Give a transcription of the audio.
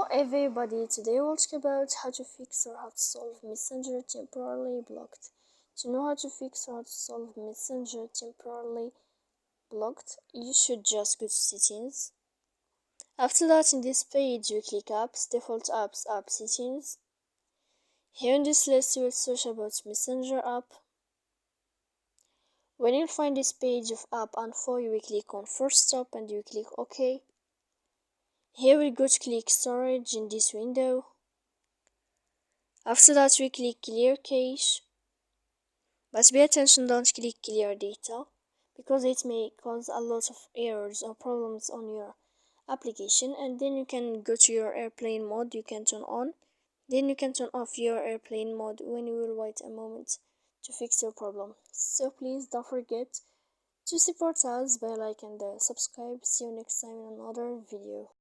Hello everybody, today we'll talk about how to fix or how to solve Messenger temporarily blocked. To know how to fix or how to solve Messenger temporarily blocked, you should just go to settings. After that, in this page, you click apps, default apps, app settings. Here in this list, you will search about Messenger app. When you find this page of app info, you will click on first stop and you click OK. Here we go to click storage in this window. After that, we click clear cache, but pay attention, don't click clear data, because it may cause a lot of errors or problems on your application. And then you can go to your airplane mode, you can turn on, then you can turn off your airplane mode when you will wait a moment to fix your problem. So please don't forget to support us by like and subscribe. See you next time in another video.